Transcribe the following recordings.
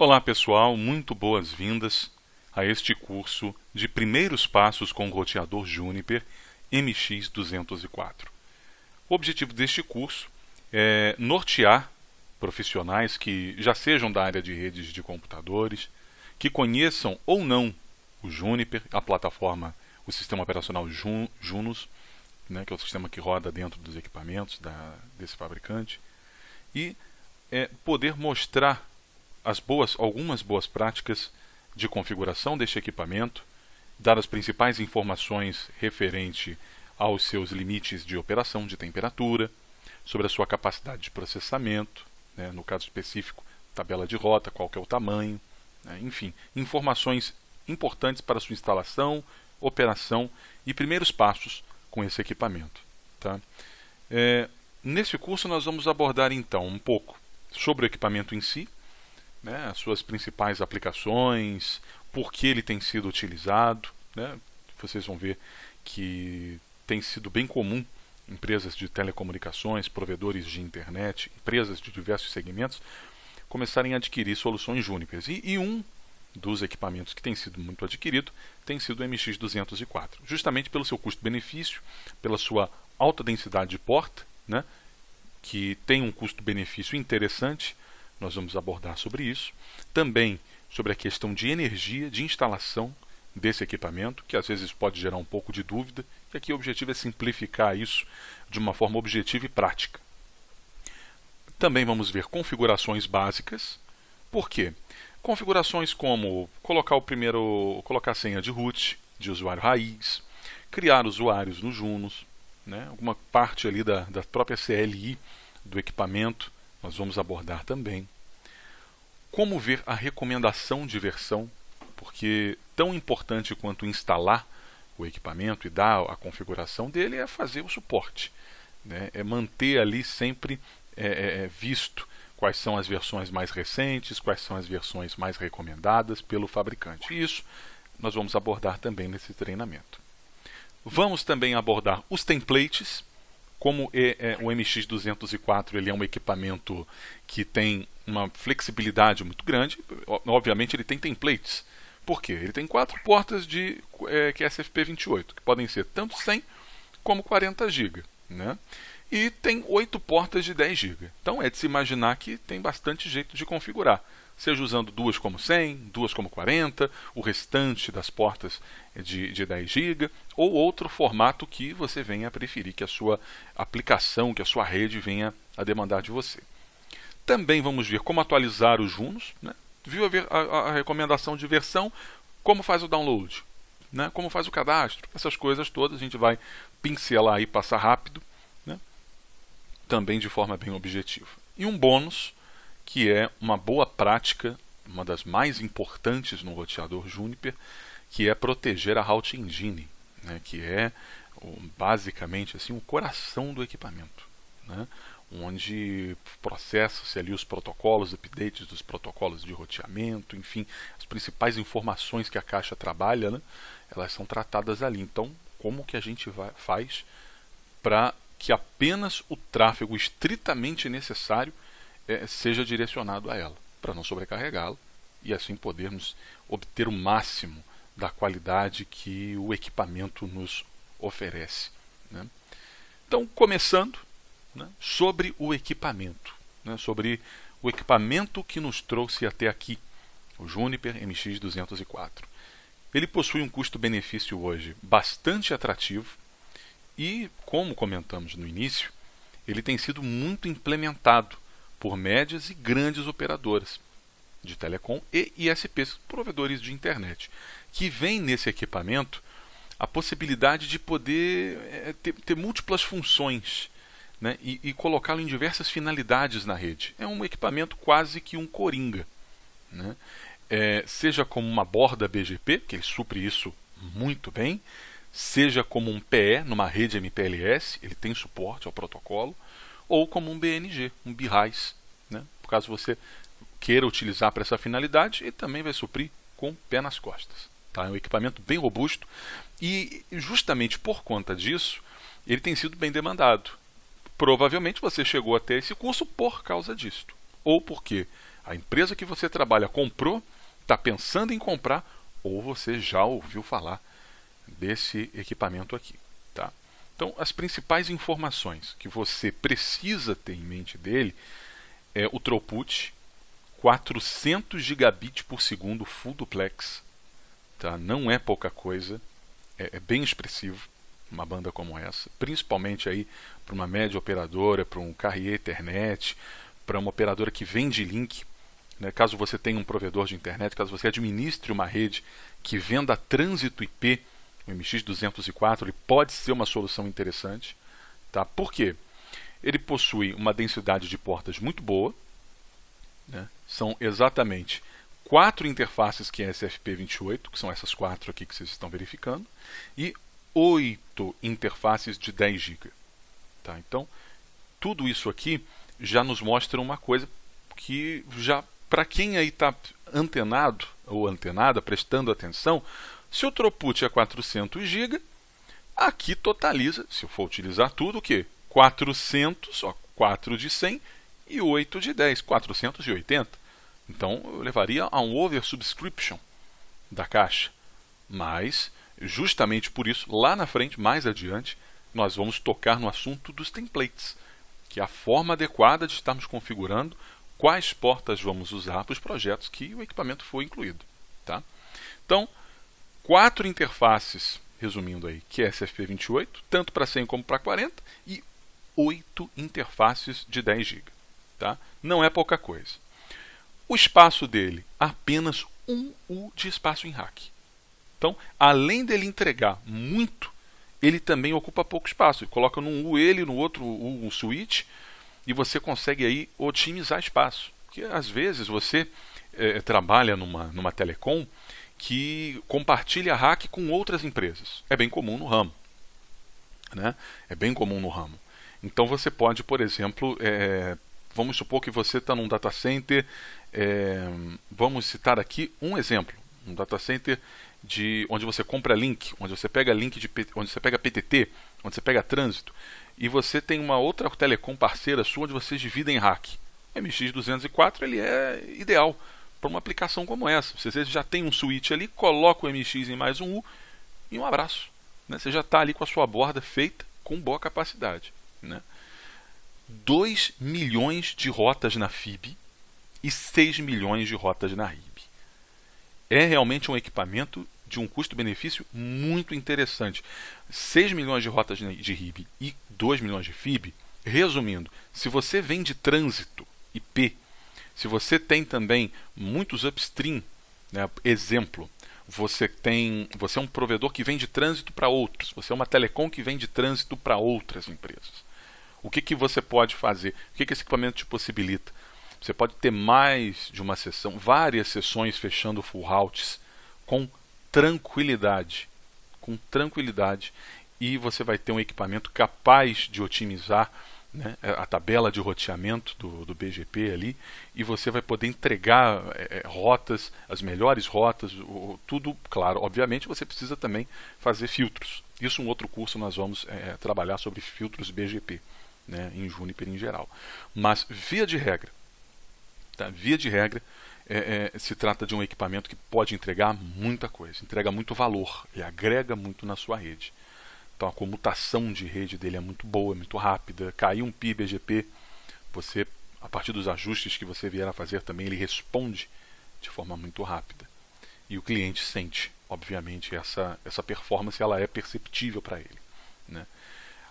Olá pessoal, muito boas-vindas a este curso de primeiros passos com o roteador Juniper MX204. O objetivo deste curso é nortear profissionais que já sejam da área de redes de computadores, que conheçam ou não o Juniper, a plataforma, o sistema operacional Junos, que é o sistema que roda dentro dos equipamentos desse fabricante, e poder mostrar algumas boas práticas de configuração deste equipamento, dar as principais informações referente aos seus limites de operação de temperatura, sobre a sua capacidade de processamento, no caso específico, tabela de rota, qual que é o tamanho, enfim, informações importantes para a sua instalação, operação e primeiros passos com esse equipamento. Tá? Nesse curso nós vamos abordar então um pouco sobre o equipamento em si, as suas principais aplicações, por que ele tem sido utilizado. Vocês vão ver que tem sido bem comum empresas de telecomunicações, provedores de internet, empresas de diversos segmentos começarem a adquirir soluções Juniper. E um dos equipamentos que tem sido muito adquirido tem sido o MX204, justamente pelo seu custo-benefício, pela sua alta densidade de porta, que tem um custo-benefício interessante. Nós vamos abordar sobre isso. Também sobre a questão de energia, de instalação desse equipamento, que às vezes pode gerar um pouco de dúvida, e aqui o objetivo é simplificar isso de uma forma objetiva e prática. Também vamos ver configurações básicas. Por quê? Configurações como colocar a senha de root, de usuário raiz, criar usuários no Junos, alguma parte ali da própria CLI do equipamento, nós vamos abordar também. Como ver a recomendação de versão, porque tão importante quanto instalar o equipamento e dar a configuração dele é fazer o suporte, é manter ali sempre visto quais são as versões mais recentes, quais são as versões mais recomendadas pelo fabricante. E isso nós vamos abordar também nesse treinamento. Vamos também abordar os templates. Como o MX204 ele é um equipamento que tem uma flexibilidade muito grande, obviamente ele tem templates. Por quê? Ele tem 4 portas de QSFP28, que podem ser tanto 100 como 40 GB. E tem 8 portas de 10 GB. Então é de se imaginar que tem bastante jeito de configurar. Seja usando 2 como 100, 2 como 40, o restante das portas de 10 GB, ou outro formato que você venha a preferir, que a sua aplicação, que a sua rede venha a demandar de você. Também vamos ver como atualizar os Junos, viu a recomendação de versão, como faz o download, como faz o cadastro, essas coisas todas a gente vai pincelar e passar rápido, também de forma bem objetiva. E um bônus, que é uma boa prática, uma das mais importantes no roteador Juniper, que é proteger a Route Engine, que é basicamente assim, o coração do equipamento, onde processa-se ali os protocolos, updates dos protocolos de roteamento, enfim, as principais informações que a caixa trabalha, elas são tratadas ali. Então, como que a gente faz para que apenas o tráfego estritamente necessário seja direcionado a ela, para não sobrecarregá-la e assim podermos obter o máximo da qualidade que o equipamento nos oferece. Então, começando sobre o equipamento, sobre o equipamento que nos trouxe até aqui, o Juniper MX204. Ele possui um custo-benefício hoje bastante atrativo e, como comentamos no início, ele tem sido muito implementado por médias e grandes operadoras de telecom e ISPs, provedores de internet, que veem nesse equipamento a possibilidade de poder ter múltiplas funções, e colocá-lo em diversas finalidades na rede. É um equipamento quase que um coringa, seja como uma borda BGP, que ele supre isso muito bem, seja como um PE numa rede MPLS, ele tem suporte ao protocolo, ou como um BNG, um BRAIS, por caso você queira utilizar para essa finalidade, ele também vai suprir com o pé nas costas. É um equipamento bem robusto e justamente por conta disso ele tem sido bem demandado. Provavelmente você chegou até esse curso por causa disso, ou porque A empresa que você trabalha comprou, está pensando em comprar, ou você já ouviu falar desse equipamento aqui. Tá? Então, as principais informações que você precisa ter em mente dele é o throughput, 400 gigabits por segundo full duplex. Tá? Não é pouca coisa, é bem expressivo uma banda como essa, principalmente aí para uma média operadora, para um carrier Ethernet, para uma operadora que vende link, né? Caso você tenha um provedor de internet, caso você administre uma rede que venda trânsito IP, o MX204, ele pode ser uma solução interessante. Tá? Por quê? Ele possui uma densidade de portas muito boa, né? São exatamente 4 interfaces QSFP28, que são essas 4 aqui que vocês estão verificando, e 8 interfaces de 10 GB. Tá? Então, tudo isso aqui já nos mostra uma coisa que, já para quem aí está antenado ou antenada, prestando atenção, se o throughput é 400 GB, aqui totaliza, se eu for utilizar tudo, o quê? 400, ó, 4 de 100 e 8 de 10, 480. Então, eu levaria a um oversubscription da caixa. Mas, justamente por isso, lá na frente, mais adiante, nós vamos tocar no assunto dos templates, que é a forma adequada de estarmos configurando quais portas vamos usar para os projetos que o equipamento foi incluído. Tá? Então, 4 interfaces, resumindo aí, que é SFP28, tanto para 100 como para 40, e 8 interfaces de 10 GB. Tá? Não é pouca coisa. O espaço dele, apenas 1 U de espaço em rack. Então, além dele entregar muito, ele também ocupa pouco espaço. Ele coloca num U ele, no outro U um switch, e você consegue aí otimizar espaço. Porque às vezes você trabalha numa telecom que compartilha rack com outras empresas. É bem comum no ramo. Né? É bem comum no ramo. Então você pode, por exemplo, vamos supor que você está num data center, vamos citar aqui um exemplo, um data center onde você compra link, onde você pega link onde você pega PTT, onde você pega trânsito, e você tem uma outra telecom parceira sua onde vocês dividem rack. O MX204 ele é ideal para uma aplicação como essa. Você já tem um switch ali, coloca o MX em mais um U e um abraço. Né? Você já está ali com a sua borda feita com boa capacidade. Né? 2 milhões de rotas na FIB e 6 milhões de rotas na RIB. É realmente um equipamento de um custo-benefício muito interessante. 6 milhões de rotas de RIB e 2 milhões de FIB, resumindo, se você vende trânsito IP, se você tem também muitos upstream, né? Exemplo, você é um provedor que vende trânsito para outros, você é uma telecom que vende trânsito para outras empresas. O que você pode fazer? O que esse equipamento te possibilita? Você pode ter mais de uma sessão, várias sessões fechando full routes com tranquilidade. Com tranquilidade. E você vai ter um equipamento capaz de otimizar, né, a tabela de roteamento do BGP ali. E você vai poder entregar rotas, as melhores rotas, tudo, claro. Obviamente você precisa também fazer filtros. Isso um outro curso nós vamos trabalhar sobre filtros BGP. Né, em Juniper em geral. Mas, via de regra, se trata de um equipamento que pode entregar muita coisa, entrega muito valor e agrega muito na sua rede. Então, a comutação de rede dele é muito boa, é muito rápida. Caiu um PI BGP, você, a partir dos ajustes que você vier a fazer também, ele responde de forma muito rápida. E o cliente sente, obviamente, essa performance, ela é perceptível para ele. Né?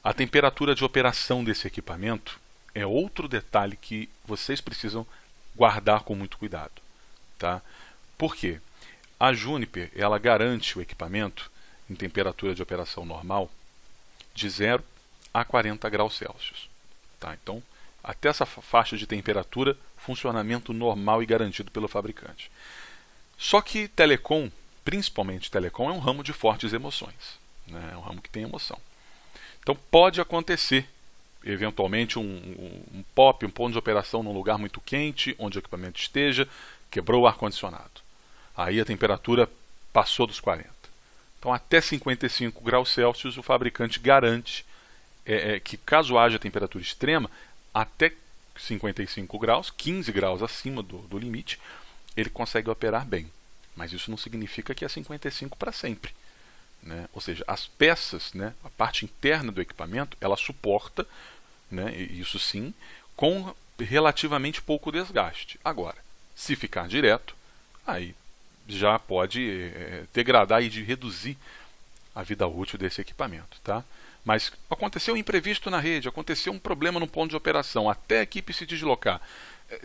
A temperatura de operação desse equipamento é outro detalhe que vocês precisam guardar com muito cuidado. Tá? Por quê? A Juniper ela garante o equipamento em temperatura de operação normal de 0 a 40 graus Celsius. Tá? Então, até essa faixa de temperatura, funcionamento normal e garantido pelo fabricante. Só que telecom, principalmente telecom, é um ramo de fortes emoções. Né? É um ramo que tem emoção. Então pode acontecer, eventualmente, um POP, um ponto de operação num lugar muito quente, onde o equipamento esteja, quebrou o ar-condicionado. Aí a temperatura passou dos 40. Então até 55 graus Celsius o fabricante garante que caso haja temperatura extrema, até 55 graus, 15 graus acima do limite, ele consegue operar bem. Mas isso não significa que é 55 para sempre, né? Ou seja, as peças, né, a parte interna do equipamento, ela suporta, né, isso sim, com relativamente pouco desgaste. Agora, se ficar direto, aí já pode degradar e reduzir a vida útil desse equipamento, tá? Mas aconteceu um imprevisto na rede, aconteceu um problema no ponto de operação, até a equipe se deslocar,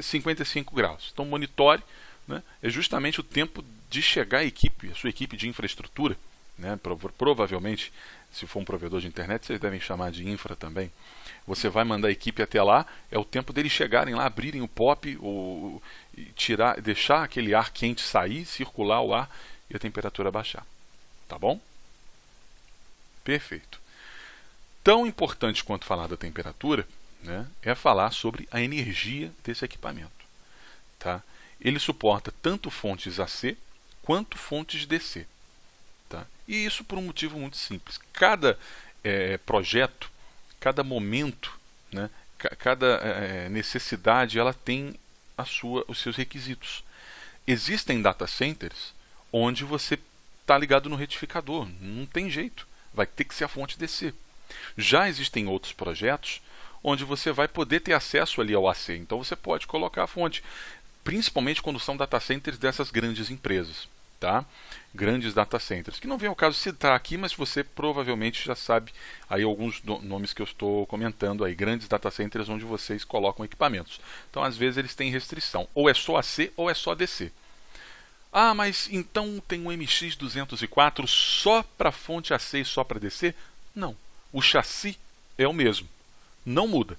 55 graus. Então monitore, né, é justamente o tempo de chegar a equipe, a sua equipe de infraestrutura, né, provavelmente, se for um provedor de internet, vocês devem chamar de infra também. Você vai mandar a equipe até lá, é o tempo deles chegarem lá, abrirem o POP, ou deixar aquele ar quente sair, circular o ar e a temperatura baixar. Tá bom? Perfeito. Tão importante quanto falar da temperatura, né, é falar sobre a energia desse equipamento. Tá? Ele suporta tanto fontes AC quanto fontes DC. Tá? E isso por um motivo muito simples. Cada projeto, cada momento, né, cada necessidade, ela tem os seus requisitos. Existem data centers onde você está ligado no retificador, não tem jeito, vai ter que ser a fonte DC. Já existem outros projetos onde você vai poder ter acesso ali ao AC, então você pode colocar a fonte, principalmente quando são data centers dessas grandes empresas, tá? Grandes data centers, que não vem ao caso citar aqui, mas você provavelmente já sabe aí alguns nomes que eu estou comentando aí, grandes data centers onde vocês colocam equipamentos. Então às vezes eles têm restrição, ou é só AC ou é só DC. Ah, mas então tem um MX204 só para fonte AC e só para DC? Não. O chassi é o mesmo. Não muda.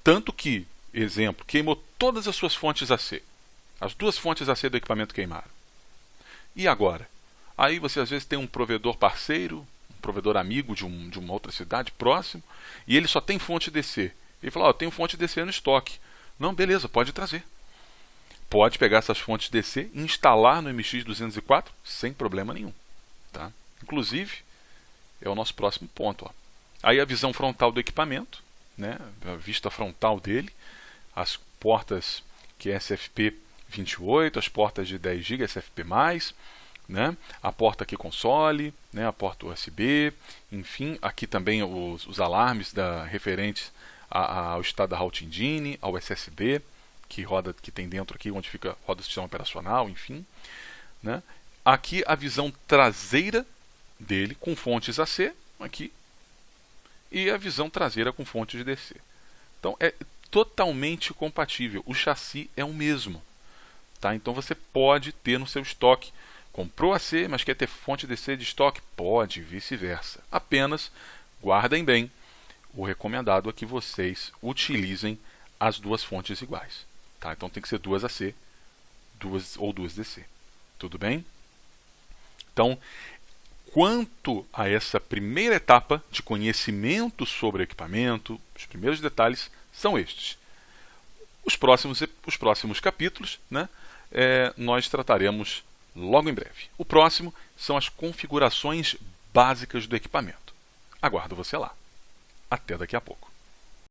Tanto que, exemplo, queimou todas as suas fontes AC. As duas fontes AC do equipamento queimaram. E agora? Aí você às vezes tem um provedor parceiro, um provedor amigo de uma outra cidade próximo, e ele só tem fonte DC. Ele fala, eu tenho fonte DC no estoque. Não, beleza, pode trazer. Pode pegar essas fontes DC e instalar no MX204 sem problema nenhum. Tá? Inclusive, é o nosso próximo ponto. Ó. Aí a visão frontal do equipamento, né? A vista frontal dele, as portas que é SFP 28, as portas de 10 GB SFP+, né? A porta aqui console, né? A porta USB, enfim, aqui também os alarmes referentes ao estado da Route Engine, ao SSD, que tem dentro aqui, onde roda o sistema operacional, enfim. Né? Aqui a visão traseira dele com fontes AC, aqui, e a visão traseira com fontes de DC. Então é totalmente compatível, o chassi é o mesmo. Tá? Então você pode ter no seu estoque, comprou AC, mas quer ter fonte DC de estoque? Pode, vice-versa. Apenas guardem bem, o recomendado é que vocês utilizem as duas fontes iguais. Tá? Então tem que ser duas AC ou duas DC. Tudo bem? Então, quanto a essa primeira etapa de conhecimento sobre o equipamento, os primeiros detalhes são estes. Os próximos capítulos, né, nós trataremos logo em breve. O próximo são as configurações básicas do equipamento. Aguardo você lá. Até daqui a pouco.